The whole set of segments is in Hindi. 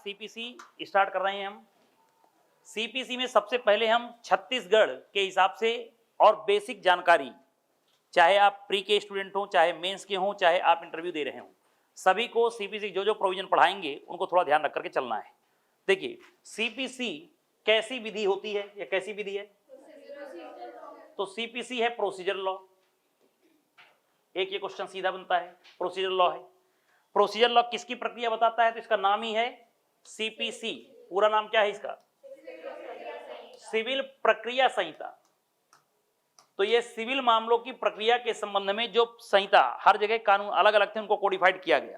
सीपीसी स्टार्ट कर रहे हैं हम। सीपीसी में सबसे पहले हम छत्तीसगढ़ के हिसाब से और बेसिक जानकारी, चाहे आप प्री के स्टूडेंट हो, चाहे मेंस के हो, चाहे आप इंटरव्यू दे रहे हो, सभी को सीपीसी जो जो प्रोविजन पढ़ाएंगे उनको थोड़ा ध्यान रख करके चलना है। देखिए सीपीसी कैसी विधि होती है या कैसी विधि है? तो सीपीसी है प्रोसीजर लॉ। एक ये क्वेश्चन सीधा बनता है, प्रोसीजर लॉ है। प्रोसीजर लॉ किसकी प्रक्रिया बताता है? तो इसका नाम ही है सीपीसी। पूरा नाम क्या है इसका? सिविल प्रक्रिया संहिता। तो ये सिविल मामलों की प्रक्रिया के संबंध में जो संहिता, हर जगह कानून अलग अलग थे, उनको कोडिफाइड किया गया।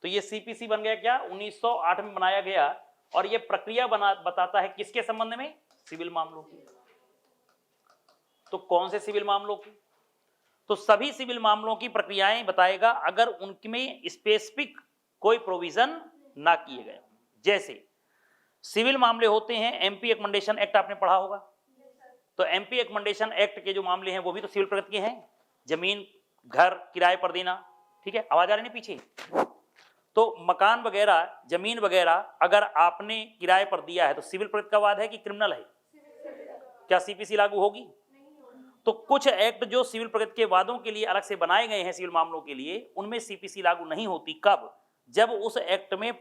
तो ये सीपीसी बन गया क्या? 1908 में बनाया गया। और ये प्रक्रिया बताता है किसके संबंध में? सिविल मामलों की। तो कौन से सिविल मामलों की? तो सभी सिविल मामलों की प्रक्रियाएं बताएगा अगर उनमें स्पेसिफिक कोई प्रोविजन ना किए गए। जैसे सिविल मामले होते हैं, एमपी एकमंडेशन एक्ट आपने पढ़ा होगा। तो एमपी एकमंडेशन एक्ट के जो मामले हैं वो भी तो सिविल प्रकृति के हैं। जमीन घर किराए पर देना, ठीक है, आवाज आ रही है पीछे? तो मकान वगैरह, जमीन वगैरह अगर आपने किराए पर दिया है तो सिविल प्रकृति का वाद है कि क्रिमिनल है? क्या सीपीसी लागू होगी? तो कुछ एक्ट जो सिविल प्रकृति के वादों के लिए अलग से बनाए गए हैं सिविल मामलों के लिए, उनमें सीपीसी लागू नहीं होती। कब? जब उस एक्ट में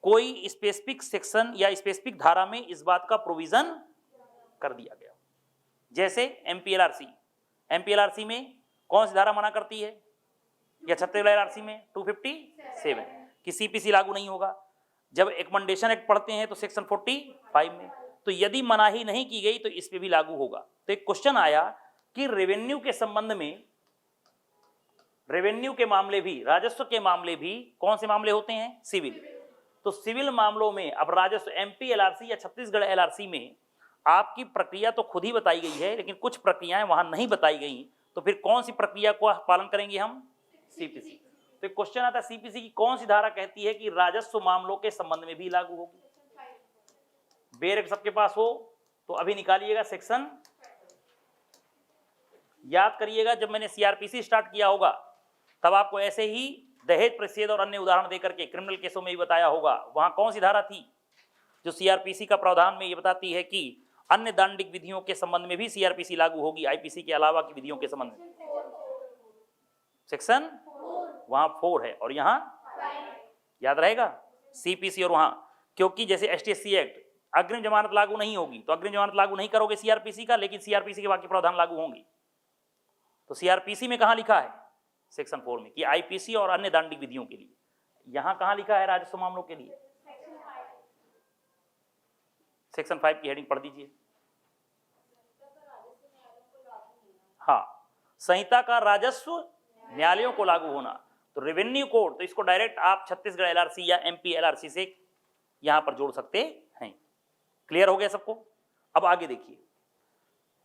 कोई स्पेसिफिक सेक्शन या स्पेसिफिक धारा में इस बात का प्रोविजन कर दिया गया। जैसे एमपीएलआरसी, एमपीएलआरसी में कौन सी धारा मना करती है? या छत्तीसगढ़ एलआरसी में 257 कि सीपीसी लागू नहीं होगा। जब एकमंडेशन एक्ट पढ़ते हैं तो सेक्शन 45 में, तो यदि मनाही नहीं की गई तो इस पे भी लागू होगा। तो एक क्वेश्चन आया कि रेवेन्यू के संबंध में, रेवेन्यू के मामले भी, राजस्व के मामले भी कौन से मामले होते हैं? सिविल। तो सिविल मामलों में अब राजस्व एमपी एलआरसी या छत्तीसगढ़ एलआरसी में आपकी प्रक्रिया तो खुद ही बताई गई है, लेकिन कुछ प्रक्रियाएं वहां नहीं बताई गई। तो फिर कौन सी प्रक्रिया को पालन करेंगे हम? सीपीसी। तो क्वेश्चन आता है सीपीसी की कौन सी धारा कहती है कि राजस्व मामलों के संबंध में भी लागू होगी? बेर सबके पास हो तो अभी निकालिएगा सेक्शन। याद करिएगा जब मैंने सीआरपीसी स्टार्ट किया होगा तब आपको ऐसे ही दहेज प्रतिषेध और अन्य उदाहरण देकर के क्रिमिनल केसों में भी बताया होगा। वहां कौन सी धारा थी जो सीआरपीसी का प्रावधान में ये बताती है कि अन्य दंडिक विधियों के संबंध में भी सीआरपीसी लागू होगी, आईपीसी के अलावा की विधियों के संबंध में? सेक्शन वहां 4 है और यहां याद रहेगा सीपीसी। और वहां क्योंकि जैसे एसटीएससी एक्ट अग्रिम जमानत लागू नहीं होगी, तो अग्रिम जमानत लागू नहीं करोगे सीआरपीसी का, लेकिन सीआरपीसी के बाकी प्रावधान लागू होंगे। तो सीआरपीसी में कहां लिखा है? सेक्शन 4 में कि आईपीसी और अन्य दंडिक विधियों के लिए। यहां कहां लिखा है? राजस्व मामलों के लिए। सेक्शन 5 की हेडिंग पढ़ दीजिए। हाँ, संहिता का राजस्व न्यायालयों को लागू होना। तो रेवेन्यू कोड, तो इसको डायरेक्ट आप छत्तीसगढ़ एलआरसी या एमपी एलआरसी से यहां पर जोड़ सकते हैं। क्लियर हो गया सबको? अब आगे देखिए,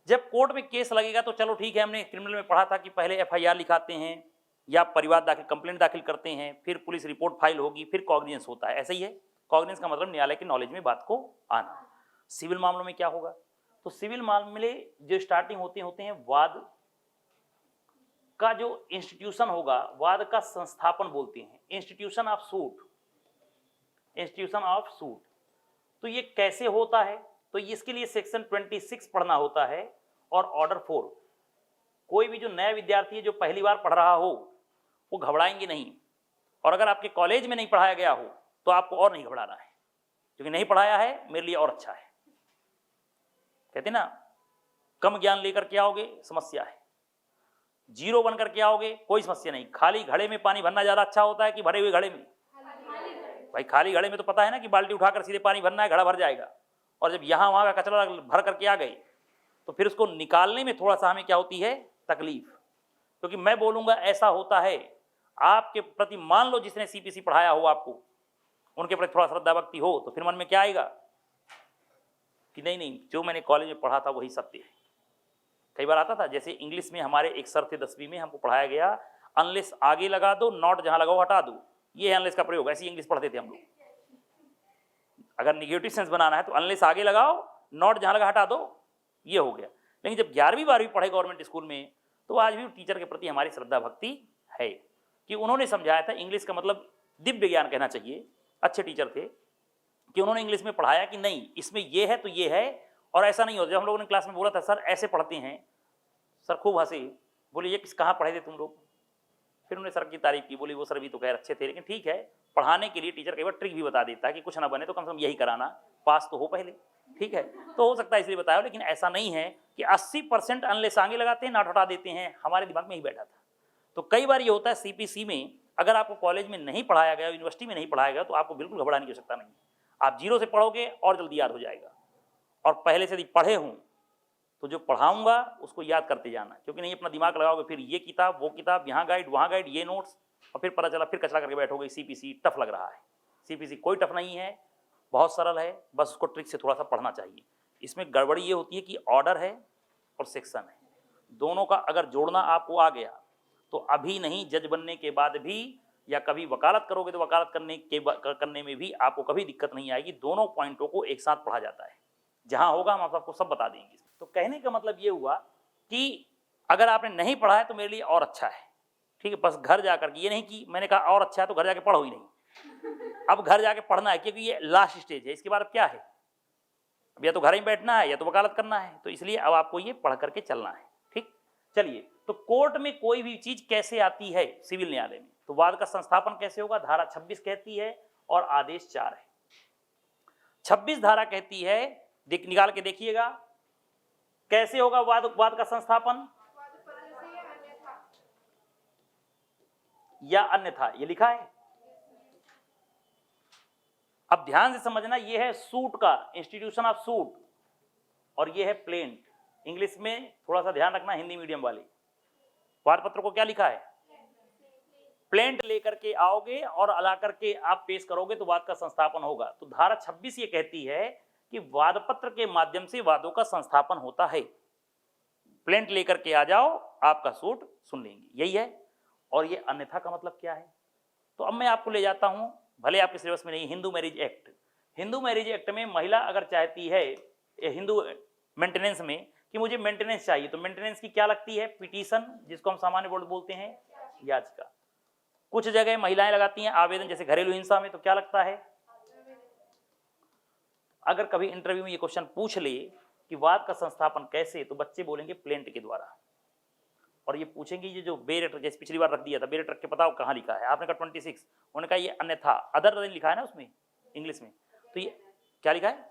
जब कोर्ट में केस लगेगा तो चलो ठीक है, हमने क्रिमिनल में पढ़ा था कि पहले एफआईआर लिखाते हैं या परिवाद दाखिल, कंप्लेंट दाखिल करते हैं, फिर पुलिस रिपोर्ट फाइल होगी, फिर कॉग्निजेंस होता है। ऐसा ही है, कॉग्निजेंस का मतलब न्यायालय के नॉलेज में बात को आना। सिविल मामलों में क्या होगा? तो सिविल मामले जो स्टार्टिंग होते हैं वाद का जो इंस्टीट्यूशन होगा, वाद का संस्थापन बोलते हैं, institution of suit, institution of suit. तो ये कैसे होता है? तो इसके लिए सेक्शन 26 पढ़ना होता है और ऑर्डर 4। कोई भी जो नया विद्यार्थी है जो पहली बार पढ़ रहा हो वो घबराएंगे नहीं, और अगर आपके कॉलेज में नहीं पढ़ाया गया हो तो आपको और नहीं घबराना है, क्योंकि नहीं पढ़ाया है मेरे लिए और अच्छा है। कहते ना, कम ज्ञान लेकर के आओगे समस्या है, जीरो बनकर के आओगे कोई समस्या नहीं। खाली घड़े में पानी भरना ज्यादा अच्छा होता है कि भरे हुए घड़े में? भाई खाली घड़े में तो पता है ना कि बाल्टी उठाकर सीधे पानी भरना है, घड़ा भर जाएगा। और जब यहाँ वहाँ का कचरा भर करके आ गए तो फिर उसको निकालने में थोड़ा सा हमें क्या होती है? तकलीफ। क्योंकि मैं बोलूँगा ऐसा होता है, आपके प्रति मान लो जिसने सीपीसी पढ़ाया हो आपको, उनके प्रति थोड़ा श्रद्धा भक्ति हो, तो फिर मन में क्या आएगा कि नहीं नहीं, जो मैंने कॉलेज में पढ़ा था वही सत्य है। कई बार आता था, जैसे इंग्लिश में हमारे एक सर थे 10वीं में, हमको पढ़ाया गया अनलेस आगे लगा दो, नॉट जहाँ लगाओ हटा दो, ये है अनलेस का प्रयोग। ऐसी इंग्लिश पढ़ते थे हम लोग। अगर निगेटिव सेंस बनाना है तो अनलेस आगे लगाओ, नॉट जहाँ लगा हटा दो, ये हो गया। लेकिन जब 11वीं 12वीं पढ़े गवर्नमेंट स्कूल में, तो आज भी टीचर के प्रति हमारी श्रद्धा भक्ति है कि उन्होंने समझाया था इंग्लिश का मतलब दिव्य ज्ञान कहना चाहिए। अच्छे टीचर थे। कि उन्होंने इंग्लिश में पढ़ाया कि नहीं इसमें ये है तो ये है, और ऐसा नहीं होता। जब हम लोगों ने क्लास में बोला था सर ऐसे पढ़ते हैं, सर खूब हंसी, बोले ये कहाँ पढ़े थे तुम लोग। फिर उन्होंने सर की तारीफ की, बोली वो सर भी तो खैर अच्छे थे, लेकिन ठीक है पढ़ाने के लिए टीचर कई बार ट्रिक भी बता देता है कि कुछ ना बने तो कम से कम यही कराना, पास तो हो पहले, ठीक है। तो हो सकता है इसलिए बताया, लेकिन ऐसा नहीं है कि 80% अनलेस आगे लगाते हैं नाट हटा देते हैं, हमारे दिमाग में ही बैठा था। तो कई बार ये होता है सीपीसी में अगर आपको कॉलेज में नहीं पढ़ाया गया, यूनिवर्सिटी में नहीं पढ़ाया गया, तो आपको बिल्कुल घबराने की आवश्यकता नहीं है। आप जीरो से पढ़ोगे और जल्दी याद हो जाएगा, और पहले से यदि पढ़े हों तो जो पढ़ाऊंगा उसको याद करते जाना, क्योंकि नहीं अपना दिमाग लगाओगे फिर ये किताब वो किताब, यहाँ गाइड वहाँ गाइड, ये नोट्स, और फिर पता चला फिर कचरा करके बैठोगे। सीपीसी टफ लग रहा है। सीपीसी कोई टफ नहीं है, बहुत सरल है, बस उसको ट्रिक से थोड़ा सा पढ़ना चाहिए। इसमें गड़बड़ी ये होती है कि ऑर्डर है और सेक्शन है, दोनों का अगर जोड़ना आपको आ गया तो अभी नहीं, जज बनने के बाद भी, या कभी वकालत करोगे तो वकालत करने में भी आपको कभी दिक्कत नहीं आएगी। दोनों पॉइंटों को एक साथ पढ़ा जाता है, जहां होगा हम आपको सब बता देंगे। तो कहने का मतलब ये हुआ कि अगर आपने नहीं पढ़ा है तो मेरे लिए और अच्छा है, ठीक है। बस घर जाकर के, ये नहीं कि मैंने कहा और अच्छा है तो घर जाके पढ़ो ही नहीं, अब घर जाके पढ़ना है, क्योंकि ये लास्ट स्टेज है। इसके बाद अब क्या है, अब या तो घर ही बैठना है या तो वकालत करना है, तो इसलिए अब आपको ये पढ़ करके चलना है, ठीक। चलिए, तो कोर्ट में कोई भी चीज कैसे आती है सिविल न्यायालय में, तो वाद का संस्थापन कैसे होगा, धारा 26 कहती है और आदेश 4 है। 26 धारा कहती है, निकाल के देखिएगा कैसे होगा वाद का संस्थापन, या अन्यथा, ये लिखा है। अब ध्यान से समझना, ये है सूट का इंस्टीट्यूशन ऑफ सूट, और ये है प्लेंट। इंग्लिश में थोड़ा सा ध्यान रखना, हिंदी मीडियम वाले वाद पत्र को क्या लिखा है, प्लेंट लेकर के आओगे और अला करके आप पेश करोगे तो वाद का संस्थापन होगा। तो धारा 26 ये कहती है कि वाद पत्र के माध्यम से वादों का संस्थापन होता है। प्लेंट लेकर के आ जाओ, आपका सूट सुन लेंगे, यही है। और ये अन्यथा का मतलब क्या है, तो अब मैं आपको ले जाता हूं, भले आपके सिलेबस में नहीं, Hindu marriage act. Hindu marriage act में महिला अगर चाहती है हिंदू मेंटेनेंस में कि मुझे मेंटेनेंस चाहिए, तो मेंटेनेंस की क्या लगती है, पिटीशन, जिसको हम सामान्य बोर्ड बोलते हैं याचिका। कुछ जगह महिलाएं लगाती हैं आवेदन, जैसे घरेलू हिंसा में, तो क्या लगता है। अगर कभी इंटरव्यू में ये क्वेश्चन पूछ ले कि वाद का संस्थापन कैसे, तो बच्चे बोलेंगे प्लेंट के द्वारा। और ये पूछेंगे ये जो बेरेटर, जैसे पिछली बार रख दिया था, बेरेटर के बताओ कहाँ लिखा है, आपने कहा 26, उन्होंने कहा ये अन्यथा, अदर लिखा है ना उसमें इंग्लिश में, तो ये क्या लिखा है,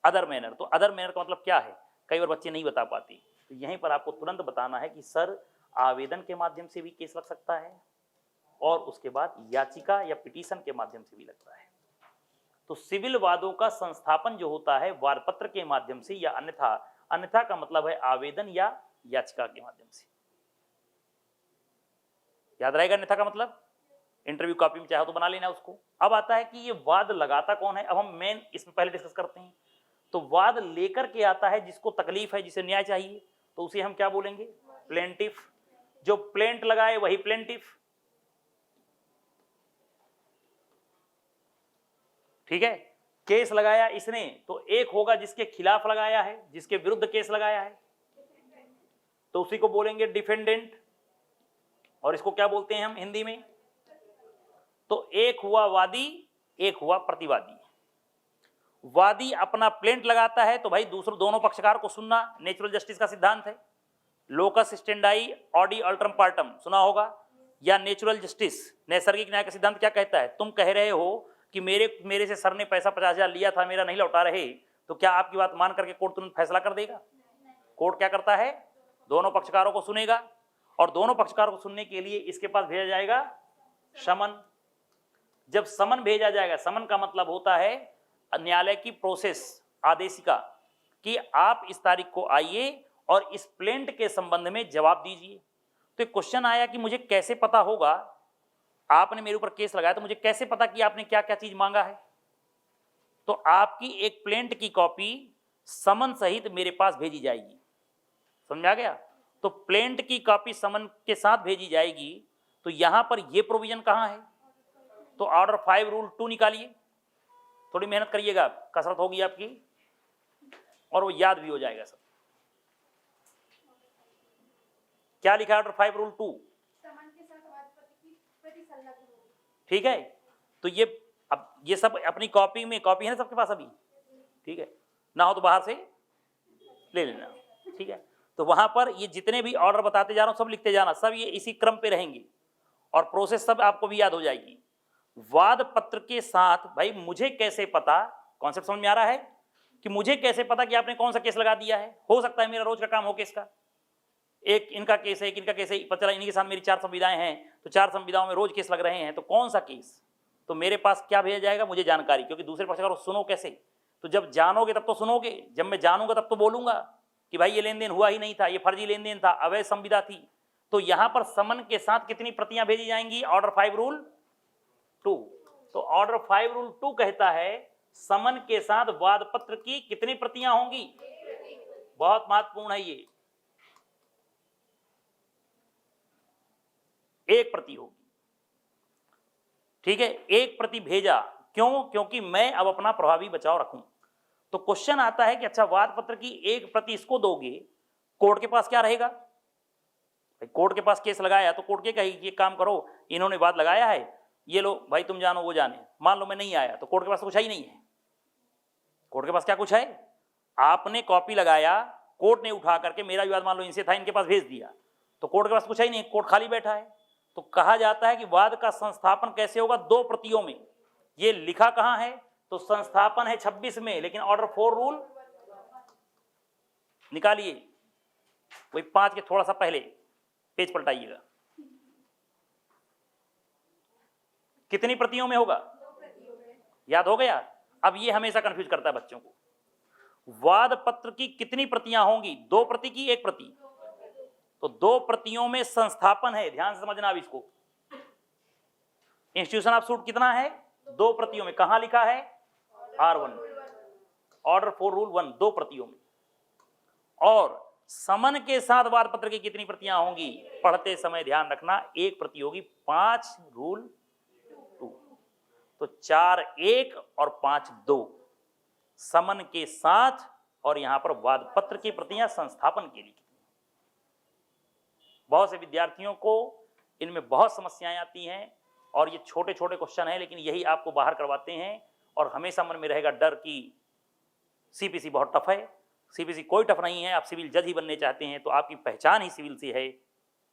अदर मैनर। तो अदर मैनर का मतलब क्या है, कई बार बच्चे नहीं बता पाते, तो यहीं पर आपको तुरंत बताना है कि सर आवेदन के माध्यम से भी केस लग सकता है, और उसके बाद याचिका या पिटीशन के माध्यम से भी लगता है। तो सिविल वादों का संस्थापन जो होता है वाद पत्र के माध्यम से या अन्यथा, अन्यथा का मतलब है आवेदन या याचिका के माध्यम से। याद रहेगा अन्यथा का मतलब, इंटरव्यू कॉपी में चाहो तो बना लेना उसको। अब आता है कि ये वाद लगाता कौन है, अब हम मेन इसमें पहले डिस्कस करते हैं। तो वाद लेकर के आता है जिसको तकलीफ है, जिसे न्याय चाहिए, तो उसे हम क्या बोलेंगे, प्लेंटिफ। जो प्लेंट लगाए वही प्लेंटिफ, ठीक है। केस लगाया इसने, तो एक होगा जिसके खिलाफ लगाया है, जिसके विरुद्ध केस लगाया है, तो उसी को बोलेंगे डिफेंडेंट, और इसको क्या बोलते हैं हम हिंदी में। तो एक हुआ वादी, एक हुआ प्रतिवादी। वादी अपना प्लेंट लगाता है तो भाई दूसरों दोनों पक्षकार को सुनना, नेचुरल जस्टिस का सिद्धांत है। लोकस स्टेंडाई ऑडी अल्ट्रम पार्टम सुना होगा, या नेचुरल जस्टिस, नैसर्गिक न्याय का सिद्धांत क्या कहता है, तुम कह रहे हो कि मेरे से सर ने पैसा 50,000 लिया था, मेरा नहीं लौटा रहे, तो क्या आपकी बात मान करके कोर्ट तुरंत फैसला कर देगा। कोर्ट क्या करता है, दोनों पक्षकारों को सुनेगा, और दोनों पक्षकारों को सुनने के लिए इसके पास भेजा जाएगा समन। जब समन भेजा जाएगा, समन का मतलब होता है न्यायालय की प्रोसेस, आदेशिका, कि आप इस तारीख को आइए और इस प्लेंट के संबंध में जवाब दीजिए। तो एक क्वेश्चन आया कि मुझे कैसे पता होगा, आपने मेरे ऊपर केस लगाया तो मुझे कैसे पता कि आपने क्या क्या चीज मांगा है। तो आपकी एक प्लेंट की कॉपी समन सहित मेरे पास भेजी जाएगी, समझ में आ गया। तो प्लेंट की कॉपी समन के साथ भेजी जाएगी, तो यहां पर ये प्रोविजन कहां है, तो ऑर्डर 5 रूल 2 निकालिए। थोड़ी मेहनत करिएगा, कसरत होगी आपकी, और वो याद भी हो जाएगा सब। क्या लिखा है ऑर्डर 5 रूल 2, ठीक है। तो ये अब ये सब अपनी कॉपी में, कॉपी है ना सबके पास अभी, ठीक है, ना हो तो बाहर से ले लेना, ठीक है। तो वहां पर ये जितने भी ऑर्डर बताते जा रहा हूं सब लिखते जाना, सब ये इसी क्रम पे रहेंगे और प्रोसेस सब आपको भी याद हो जाएगी। वाद पत्र के साथ भाई मुझे कैसे पता, कॉन्सेप्ट समझ में आ रहा है कि मुझे कैसे पता कि आपने कौन सा केस लगा दिया है। हो सकता है मेरा रोज का काम हो केस का, एक इनका केस है, एक इनका केस है, पता चला इनके साथ मेरी 4 संविदाएं हैं, तो 4 संविदाओं में रोज केस लग रहे हैं, तो कौन सा केस, तो मेरे पास क्या भेजा जाएगा, मुझे जानकारी, क्योंकि दूसरे पक्षकार को सुनो कैसे, तो जब जानोगे तब तो सुनोगे, जब मैं जानूंगा तब तो बोलूंगा कि भाई ये लेन देन हुआ ही नहीं था, ये फर्जी लेन देन था, अवैध संविदा थी। तो यहां पर समन के साथ कितनी प्रतियां भेजी जाएंगी, ऑर्डर 5 रूल 2। तो ऑर्डर 5 रूल 2 कहता है समन के साथ वाद पत्र की कितनी प्रतियां होंगी, बहुत महत्वपूर्ण है ये, 1 प्रति होगी, ठीक है, 1 प्रति भेजा, क्यों, क्योंकि मैं अब अपना प्रभावी बचाव रखूं। तो क्वेश्चन आता है कि अच्छा वाद पत्र की 1 प्रति इसको दोगे, कोर्ट के पास क्या रहेगा, कोर्ट के पास केस लगाया तो कोर्ट क्या कहेगी, ये काम करो, इन्होंने वाद लगाया है, ये लो भाई तुम जानो वो जाने, मान लो मैं नहीं आया, तो कोर्ट के पास तो कुछ ही नहीं है, कोर्ट के पास क्या कुछ है, आपने कॉपी लगाया, कोर्ट ने उठा करके मेरा विवाद मान लो इनसे था, इनके पास भेज दिया, तो कोर्ट के पास कुछ ही नहीं, कोर्ट खाली बैठा है। तो कहा जाता है कि वाद का संस्थापन कैसे होगा, 2 प्रतियों में। ये लिखा कहां है, तो संस्थापन है 26 में, लेकिन ऑर्डर 4 रूल निकालिए, वही 5 के थोड़ा सा पहले पेज पलटाइएगा, कितनी प्रतियों में होगा, याद हो गया। अब ये हमेशा कंफ्यूज करता है बच्चों को, वाद पत्र की कितनी प्रतियां होंगी, 2 प्रति की 1 प्रति, तो 2 प्रतियों में संस्थापन है, ध्यान से समझना। अब इसको इंस्टीट्यूशन ऑफ सूट कितना है, 2 प्रतियों में, कहां लिखा है, R1, ऑर्डर 4 रूल 1, 2 प्रतियों में। और समन के साथ वाद पत्र की कितनी प्रतियां होंगी, पढ़ते समय ध्यान रखना, 1 प्रति होगी, 5 रूल 2, तो 4 1 और 5 2 समन के साथ, और यहां पर वाद पत्र की प्रतियां संस्थापन के लिए। बहुत से विद्यार्थियों को इनमें बहुत समस्याएं आती हैं, और ये छोटे छोटे क्वेश्चन हैं, लेकिन यही आपको बाहर करवाते हैं, और हमेशा मन में रहेगा डर कि सीपीसी बहुत टफ है। सीपीसी कोई टफ नहीं है, आप सिविल जज ही बनने चाहते हैं तो आपकी पहचान ही सिविल से है,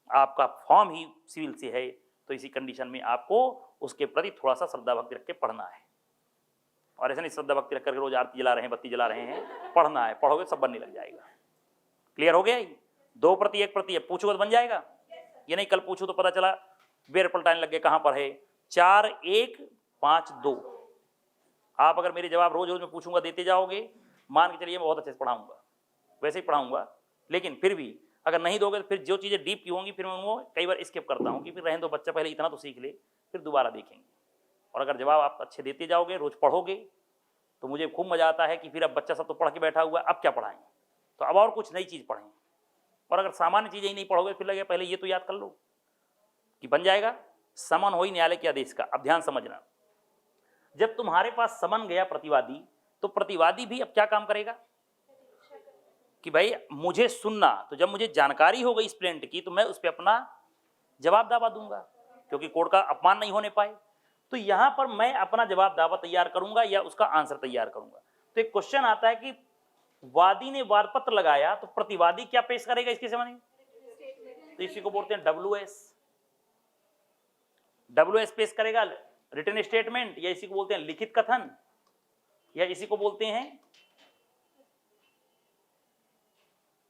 आपका फॉर्म ही सिविल से है, तो इसी कंडीशन में आपको उसके प्रति थोड़ा सा श्रद्धा भक्ति रख के पढ़ना है, और ऐसे नहीं श्रद्धा भक्ति रख करके रोज आरती जला रहे हैं, बत्ती जला रहे हैं, पढ़ना है, पढ़ोगे सब बनने लग जाएगा। क्लियर हो गया, 2 प्रति 1 प्रति है, पूछोगे तो बन जाएगा, ये नहीं कल पूछो तो पता चला बेर पलटाने लग गए कहां पर है। 4 1 5 2, आप अगर मेरे जवाब रोज रोज में पूछूंगा देते जाओगे, मान के चलिए मैं बहुत अच्छे से पढ़ाऊंगा, वैसे ही पढ़ाऊंगा, लेकिन फिर भी अगर नहीं दोगे तो फिर जो चीजें डीप की होंगी फिर मैं उनको कई बार स्किप करता हूं कि फिर रहने दो, बच्चा पहले इतना तो सीख ले, फिर दोबारा देखेंगे। और अगर जवाब आप अच्छे देते जाओगे, रोज पढ़ोगे, तो मुझे खूब मजा आता है कि फिर अब बच्चा सब तो पढ़ के बैठा हुआ, अब क्या पढ़ाएं, तो अब और कुछ नई चीज पढ़ें। और अगर सामान्य चीजें ही नहीं पढ़ोगे फिर लगे पहले ये तो याद कर लो कि बन जाएगा। समन हो ही न्यायालय के आदेश का। अब ध्यान समझना, जब तुम्हारे पास समन गया प्रतिवादी, तो प्रतिवादी भी अब क्या काम करेगा कि भाई मुझे सुनना, तो जब मुझे जानकारी हो गई इस प्लेंट की तो मैं उस पर अपना जवाब दावा दूंगा, क्योंकि कोर्ट का अपमान नहीं होने पाए। तो यहां पर मैं अपना जवाब दावा तैयार करूंगा या उसका आंसर तैयार करूंगा। तो एक क्वेश्चन आता है कि वादी ने वाद पत्र लगाया, तो प्रतिवादी क्या पेश करेगा इसके समझ में, तो इसी को बोलते हैं WS। WS पेश करेगा रिटन स्टेटमेंट, या इसी को बोलते हैं लिखित कथन, या इसी को बोलते हैं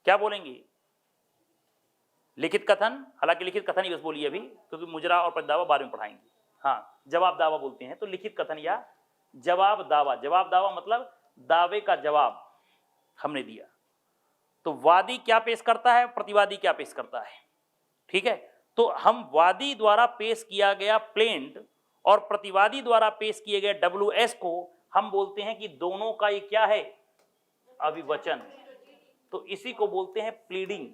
क्या बोलेंगे, लिखित कथन। हालांकि लिखित कथन ही बस बोलिए अभी, क्योंकि मुजरा और प्रतिदावा बाद में पढ़ाएंगे। हाँ, जवाब दावा बोलते हैं, तो लिखित कथन या जवाब दावा। जवाब दावा मतलब दावे का जवाब हमने दिया। तो वादी क्या पेश करता है, प्रतिवादी क्या पेश करता है, ठीक है। तो हम वादी द्वारा पेश किया गया प्लेंट और प्रतिवादी द्वारा पेश किए गए WS को हम बोलते हैं कि दोनों का ये क्या है, अभिवचन। तो इसी को बोलते हैं प्लीडिंग।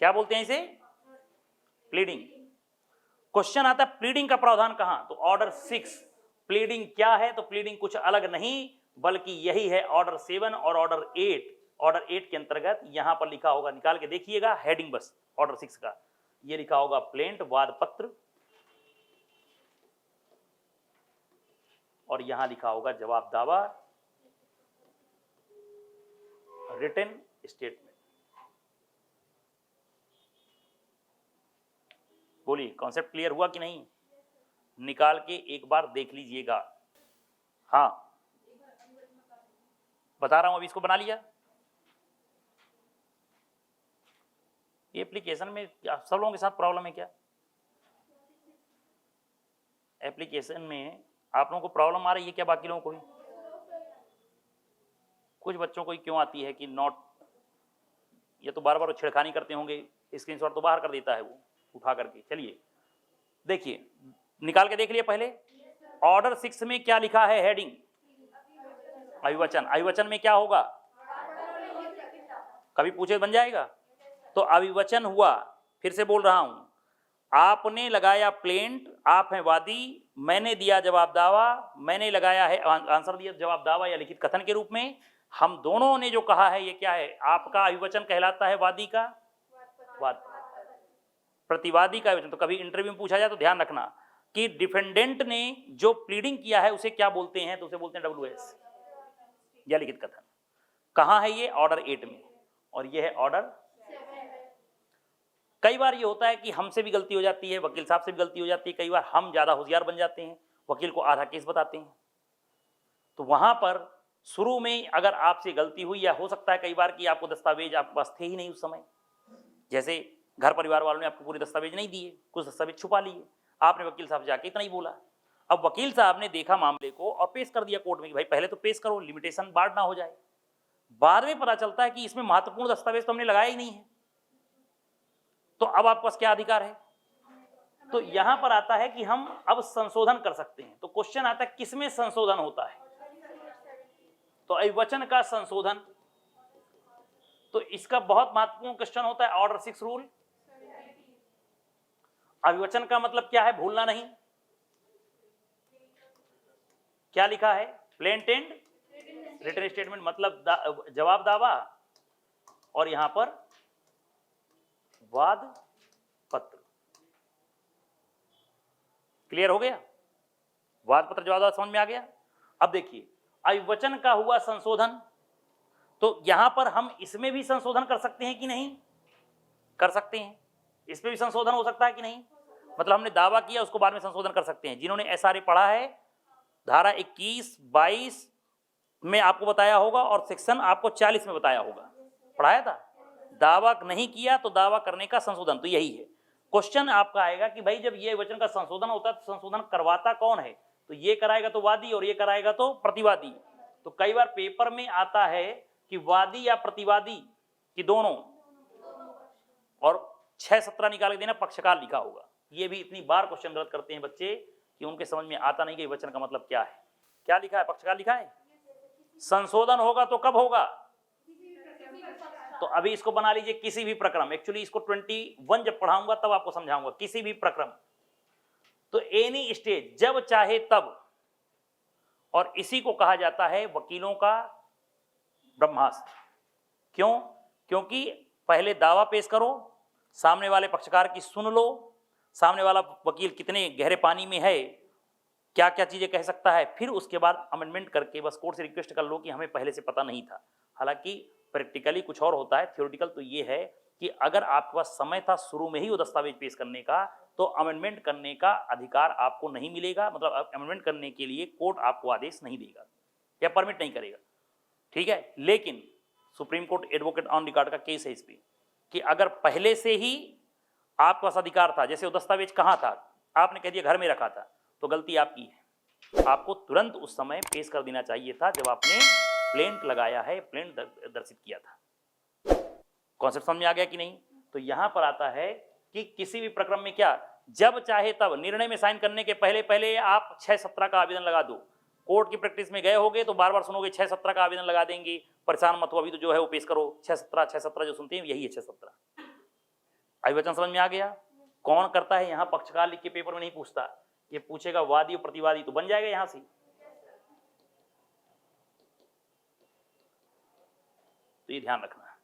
क्या बोलते हैं इसे, प्लीडिंग। क्वेश्चन आता है प्लीडिंग का प्रावधान कहां, तो ऑर्डर 6। प्लीडिंग क्या है, तो प्लीडिंग कुछ अलग नहीं बल्कि यही है ऑर्डर 7 और ऑर्डर 8। ऑर्डर 8 के अंतर्गत यहां पर लिखा होगा, निकाल के देखिएगा हेडिंग बस ऑर्डर 6 का, ये लिखा होगा प्लेंट वाद पत्र, और यहां लिखा होगा जवाब दावा, रिटन स्टेटमेंट। बोलिए कॉन्सेप्ट क्लियर हुआ कि नहीं? निकाल के एक बार देख लीजिएगा। हाँ बता रहा हूं, अभी इसको बना लिया। ये एप्लीकेशन में सब लोगों के साथ प्रॉब्लम है क्या? एप्लीकेशन में आप लोगों को प्रॉब्लम आ रही है क्या? बाकी लोगों को भी? कुछ बच्चों को ही क्यों आती है कि नॉट, ये तो बार बार छेड़खानी करते होंगे, स्क्रीनशॉट तो बाहर कर देता है वो उठा करके। चलिए देखिए, निकाल के देख लिया पहले। ऑर्डर 6 में क्या लिखा है? हेडिंग अभिवचन। अभिवचन में क्या होगा? कभी पूछे बन जाएगा। तो अभिवचन हुआ, फिर से बोल रहा हूं, आपने लगाया प्लेंट, आप हैं वादी, मैंने दिया जवाब दावा, मैंने लगाया है आंसर दिया जवाब दावा या लिखित कथन के रूप में। हम दोनों ने जो कहा है ये क्या है? आपका अभिवचन कहलाता है वादी का वाद, प्रतिवादी का अभिवचन। तो कभी इंटरव्यू में पूछा जाए तो ध्यान रखना कि डिफेंडेंट ने जो प्लीडिंग किया है उसे क्या बोलते हैं? तो उसे बोलते हैं WS या लिखित कथन। कहां है ये? ऑर्डर 8 में, और ये है ऑर्डर। कई बार ये होता है कि हमसे भी गलती हो जाती है, वकील साहब से भी गलती हो जाती है, कई बार हम ज्यादा होशियार बन जाते हैं, वकील को आधा केस बताते हैं। तो वहां पर शुरू में अगर आपसे गलती हुई, या हो सकता है कई बार कि आपको दस्तावेज आपके पास थे ही नहीं उस समय, जैसे घर परिवार वालों ने आपको पूरे दस्तावेज नहीं दिए, कुछ दस्तावेज छुपा लिए, आपने वकील साहब जाके इतना ही बोला। अब वकील साहब ने देखा मामले को और पेश कर दिया कोर्ट में कि भाई पहले तो पेश करो, लिमिटेशन बाढ़ ना हो जाए। बाद में पता चलता है कि इसमें महत्वपूर्ण दस्तावेज तो हमने लगाया ही नहीं है, तो अब आपके पास क्या अधिकार है? तो यहां पर आता है कि हम अब संशोधन कर सकते हैं। तो क्वेश्चन आता है किसमें संशोधन होता है? तो अभिवचन का संशोधन। तो इसका बहुत महत्वपूर्ण क्वेश्चन होता है ऑर्डर 6 रूल। अभिवचन का मतलब क्या है? भूलना नहीं। क्या लिखा है? प्लेंट एंड रिटन स्टेटमेंट, मतलब जवाब दावा, और यहां पर वाद पत्र। क्लियर हो गया? वाद पत्र जवाब दावा समझ में आ गया? अब देखिए, अभिवचन का हुआ संशोधन, तो यहां पर हम इसमें भी संशोधन कर सकते हैं कि नहीं? कर सकते हैं। इसमें भी संशोधन हो सकता है कि नहीं? मतलब हमने दावा किया, उसको बाद में संशोधन कर सकते हैं। जिन्होंने SRA पढ़ा है, धारा 21, 22 में आपको बताया होगा, और सेक्शन आपको 40 में बताया होगा, पढ़ाया था। दावा नहीं किया तो दावा करने का संशोधन, तो यही है। क्वेश्चन आपका आएगा कि भाई जब ये वचन का संशोधन होता है तो संशोधन करवाता कौन है? तो ये कराएगा तो वादी, और ये कराएगा तो प्रतिवादी। तो कई बार पेपर में आता है कि वादी या प्रतिवादी कि दोनों, और 6-17 निकाल के देना, पक्षकार लिखा होगा। ये भी इतनी बार क्वेश्चन गलत करते हैं बच्चे कि उनके समझ में आता नहीं कि वचन का मतलब क्या है। क्या लिखा है? पक्षकार लिखा है। संशोधन होगा तो कब होगा? तो अभी इसको बना लीजिए किसी भी प्रक्रम। एक्चुअली इसको 21 जब पढ़ाऊंगा तब आपको समझाऊंगा। किसी भी प्रक्रम, तो एनी स्टेज, जब चाहे तब, और इसी को कहा जाता है वकीलों का ब्रह्मास्त्र। क्यों? क्योंकि पहले दावा पेश करो, सामने वाले पक्षकार की सुन लो, सामने वाला वकील कितने गहरे पानी में है, क्या क्या चीजें कह सकता है, फिर उसके बाद अमेंडमेंट करके बस कोर्ट से रिक्वेस्ट कर लो कि हमें पहले से पता नहीं था। हालांकि प्रैक्टिकली कुछ और होता है, थ्योरेटिकल तो ये है कि अगर आपके पास समय था शुरू में ही वो दस्तावेज पेश करने का, तो अमेंडमेंट करने का अधिकार आपको नहीं मिलेगा। मतलब अमेंडमेंट करने के लिए कोर्ट आपको आदेश नहीं देगा या परमिट नहीं करेगा, ठीक है। लेकिन supreme court advocate on record का केस है इस पर कि अगर पहले से ही आपके पास अधिकार था, जैसे वो दस्तावेज कहाँ था, आपने कह दिया घर में रखा था, तो गलती आपकी है। आपको तुरंत उस समय पेश कर देना चाहिए था जब आपने प्लेंट लगाया है, प्लेंट दर्शित किया था। कॉन्सेप्ट समझ में आ गया कि नहीं? तो यहां पर आता है कि किसी भी प्रक्रम में क्या, जब चाहे तब, निर्णय में साइन करने के पहले पहले आप 6-17 का आवेदन लगा दो। कोर्ट की प्रैक्टिस में गए होगे तो बार बार सुनोगे 6-17 का आवेदन लगा देंगे, परेशान मत हो, अभी तो जो है वो पेश करो। 6-17 जो सुनते हैं यही है 6-17। अभिवचन समझ में आ गया? कौन करता है? यहाँ पक्षकार लिख के पेपर में नहीं पूछता, ये पूछेगा वादी और प्रतिवादी, तो बन जाएगा यहां से। तो ये ध्यान रखना।